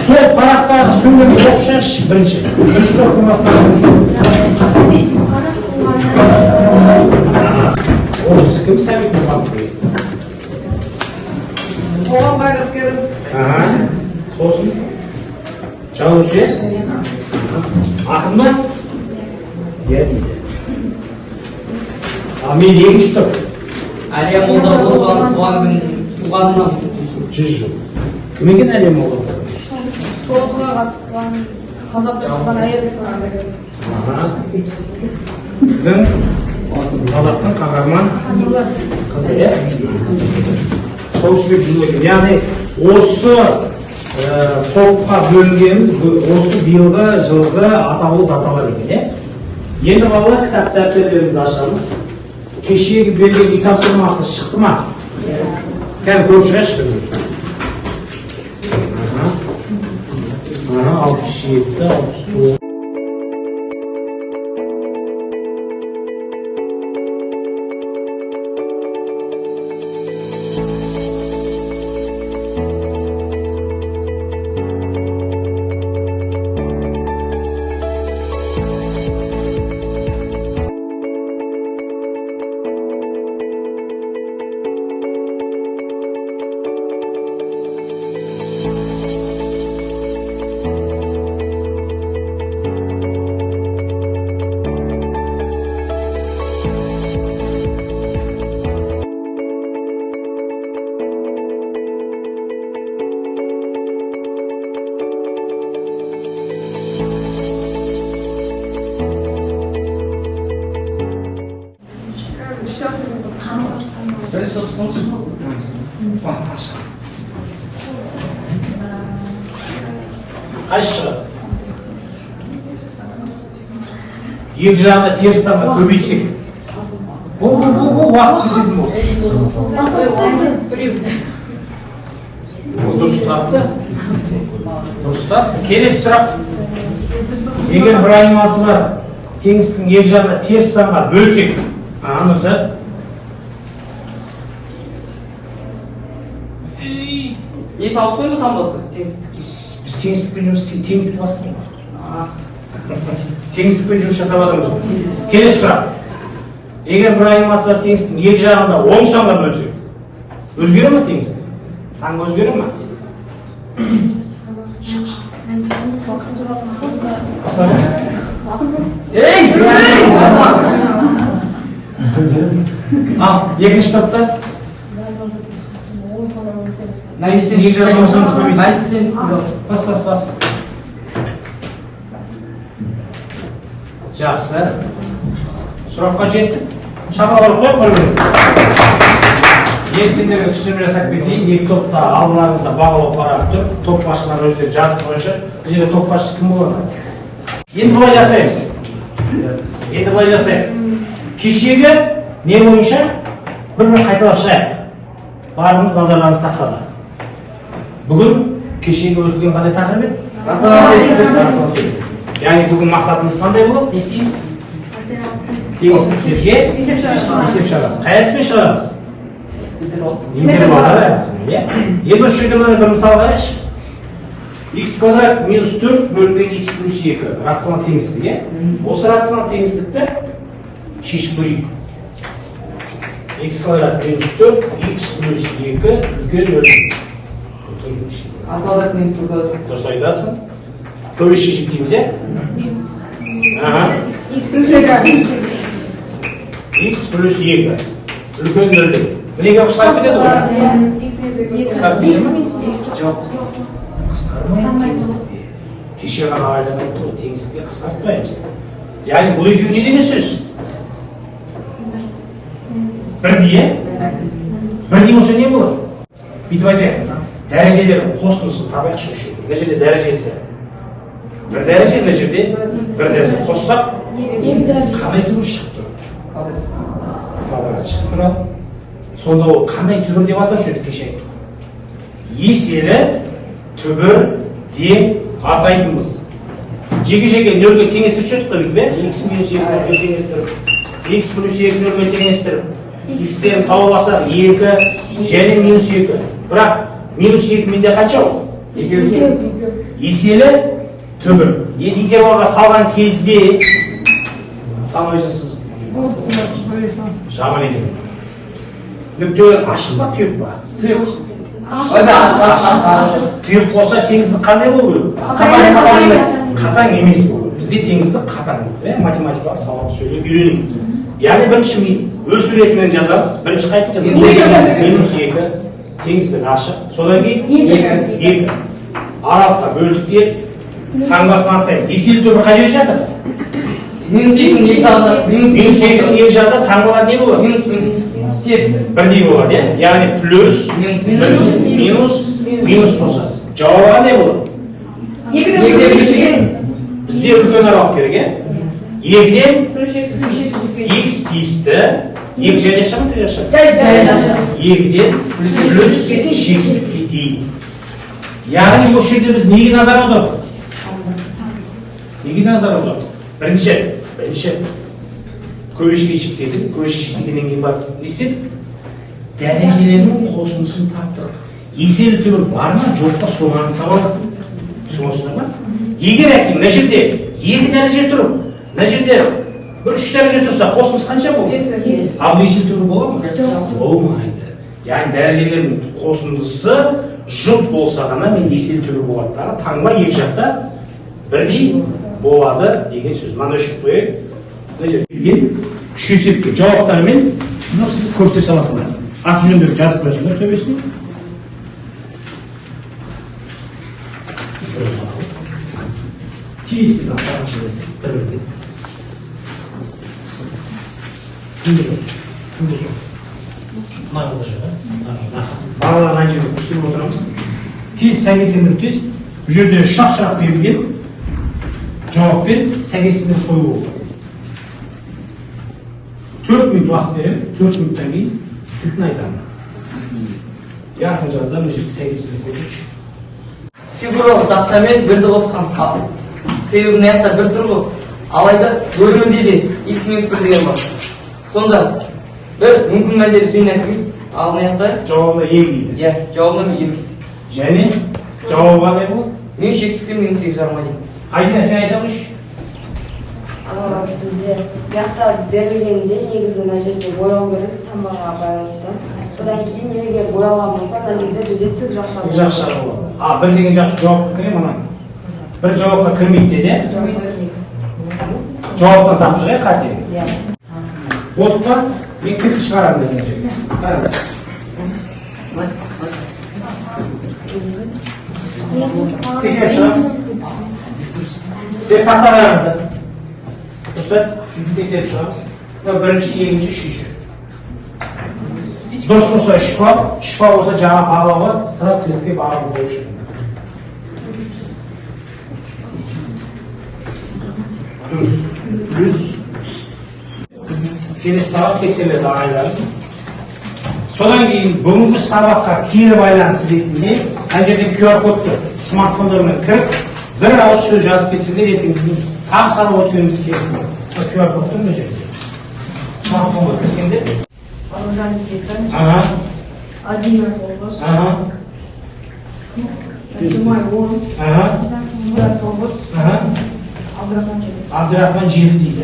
Сол парақтағы сөйлемді оқышайықшы бірінші сұрақтан бастаймыз. Осы кім Сәбит Мұхамбетов? Қоғам қайраткері. Сосын жазушы? Ақын ба? Иә дейді. Мен екінші топ. Әлия Молдағұлованың туғанына 100 жыл. Кім екен Әлия Молдағұлова? Соғысқа қатысқан қазақта шыққан әйел Біздің қазақтың қаһарман қызы, иә? Соғысбек Жүзбек. Яғни осы топқа бөлінгеніміз осы биылғы жылғы атаулы даталар екен, иә? Енді балалар кітап дәптерлерімізді ашамыз. Кешегі берген үй тапсырмасы шықты ма? Кәне көріп шығайықшы біздің. 67, 69. Қайсы шығады? Екі жағына теріс санға көбейтсек. Бұл уақыт кезетін болсын. Дұрыс тапты. Келесі сұрақ. Егер бір айнымасы бар, теңіздің екі жағына теріс санға бөлсек. Нұрзат. Есі ауыспай ма таңбасы теңіздік? Біз теңіздікпен жұмыс теңдікті бастырмай. Теңіздікпен жұмыс жасап жатырмыз. Келесі сұрақ. Егер бір айнымасы бар теңіздің екі жағында 10 санға бөлсек, өзгере ме теңіздік? Таңғы өзгере ме? Екінші топта? Екі жағында 10 санға көбейтсек. Бас. Жақсы. Сұраққа жеттік. Шапалар қойып қойыңыз. Енді сендерге түсіндірме жасап кетейін. Екі топта алдыларыңызда бағалау парағы тұр. Топ басшылары өздері жазып қойшы. Бұл жерде топ басшы кім болады? Енді былай жасаймыз. Кешегі не бойынша бір қайталап шығайық. Барлығымыз назарларымыз тақтады. Бүгін кешегі өтілген қандай тақырып еді? Яғни бүгін мақсатымыз қандай болады? Не істейміз? Теңсіздіктерге есеп шығарамыз. Қай әдіспен шығарамыз? Интервалдар әдісімен. Енді осы жерде бір мысал қарайықшы. X квадрат минус 4 бөлінген x плюс 2 рационал теңсіздік. Осы рационал теңсіздікті шешіп көрейік. X квадрат минус 4 x плюс 2 үлкен бөлінген. Дұрыс айтасың. Көбе шешіп дейміз, е? X плюс 2 үлкен бөлінген. Бірге қысқарып кетеді ғой? Қысқарып кетеді ме? Жоқ. Қысқармайды теңсіздікте. Кеше ғана айланып тұр, теңсіздікте қысқартпаймыз. Яғни бұл екеуі не деген сөз? Бірдей, е? Бірдей болса не болады? Бүйтіп айтайық. Дәрежелер қосындысын табайықшы осы жерде. Мына жерде дәрежесі бір дәреже, мына жерде бір дәреже. Қоссақ, қандай түбір шығып тұр? Квадрат шығып тұрады. Сонда ол қандай түбір деп атаушы еді кеше? Еселі түбір деп атайтынбыз. Жеке-жеке нөлге теңестіріп жүрдік қой, бе? X минус 2 нөлге теңестіріп, X плюс 2 нөлге теңестіріп, X-терін тауып алсақ 2 және минус 2. Бірақ минус 2 менде қанша ол? Екеу. Еселі түбі. Енді интервалға салған кезде сан өзінсіз жаман екен. Нүктелер ашық па, тұйық па? Тұйық. Тұйық болса теңіздік қандай болу керек? Қатаң емес болу. Бізде теңіздік қатаң болу. Математикалық сауатты сөйлеп үйренейік. Яғни бірінші өсу ретімен жазамыз. Бірінші қайсын жазамыз? Минус 2. Теңіздік ашық. Содан кейін 2. Аралыққа бөлдік деп таңбасын аттаймыз. Еселі түбі қай жерде жатыр? Минус 2-дің екі жағында. Минус 2-дің екі жағында таңбалар не болады? Минус. Теріс. Бірдей болады, иә? Яғни плюс, минус болса. Жауабы не болады? Бізде үлкен аралық керек, иә? 2-ден x тиісті. 2 жай жашамын, 3 жашамын? 2-ден плюс шексіздікке дейін. Яғни бұл жерде біз неге назар аударып? Неге назар аударып? Бірінші көшкешік дедік, көшкешік дегеннен кейін барып не істедік? Дәрежелерінің қосындысын таптық. Еселі түбір бар ма, жоқ па, соны табадық. Түсінесіңдер ма? Егер әкем, мына жерде 2 дәреже тұрып, мына жерде 3 дәреже тұрса, қосындысы қанша болады? Ал еселі түбір бола ма? Болмайды. Яғни дәрежелердің қосындысы жұп болса ғана мен еселі түбір болады. Таңба екі жақта бірдей болады деген сөз. Мына үшіп қойайық. Үш есепке жауаптарымен сызып көрсете аласыңдар. Аты жөндерді жазып қойсыңдар төбесіне. Тиісіз ақтаған жіберсек, бір-бірден. Күнде жоқ. Маңызды жоқ. Балалардан жерде түсіріп отырамыз. Тез сәйкестендіріп тез. Бұл жерде шақ сұрақ берілген жауаппен сәйкестендіріп қою болды. 4 минут уақыт беремін, 4 минуттан кейін кілтін айтамын. Ярқын жазда бұл жерде сәйкестендіріп көрсетші. Фигуралық жақшамен бірді қосқан қап. Себебін аяқта бір тұр ғой. Алайда бөлімінде де x-1 деген бар. Сонда бір мүмкін мәндері жинап дейді. Ал аяқта жауабына ең дейді. Иә, жауабына ең дейді. Және жауабы қандай болады? Мен шексіздіктен минус 2 жарма дейді. Айдина, сен айта қойшы. Бізде яқта берілгенде негізі мына жерде бояу керек таңбаға байланысты. Содан кейін егер боялған болса, мына жерде бізде тік жақша болады. Тік жақша болады. Бір деген жауапқа кіре ма? Бір жауапқа кірмейді де. Жауаптан тапып жүрейік қате. Болды ма? Мен кілт шығарамын деген жерге. Қараңыз. Тексеріп шығамыз. Деп тақта қараңыздар. Дұрыстат, тексеріп шығамыз. Бірінші, екінші, үшінші. Дұрыс болса 3 бал, 3 бал болса жаңа бағалауға sıra тестке бағалау болып шығады. Дұрыс. Плюс. Келесі сабақ тексеріледі ағайлар. Содан кейін бүгінгі сабаққа кері байланыс ретінде ана жерден QR кодты смартфондармен кіріп, бір ауыз сөз жазып кетсеңдер, ертең біздің тағы сабақ өткеніміз керек. QR кодты мына жерде. Смартфонға кірсеңдер. Ага. 1 автобус. Ага. Нажимай он. Ага. Автобус. Ага. Абдрахман Жели. Абдрахман Жели дейді.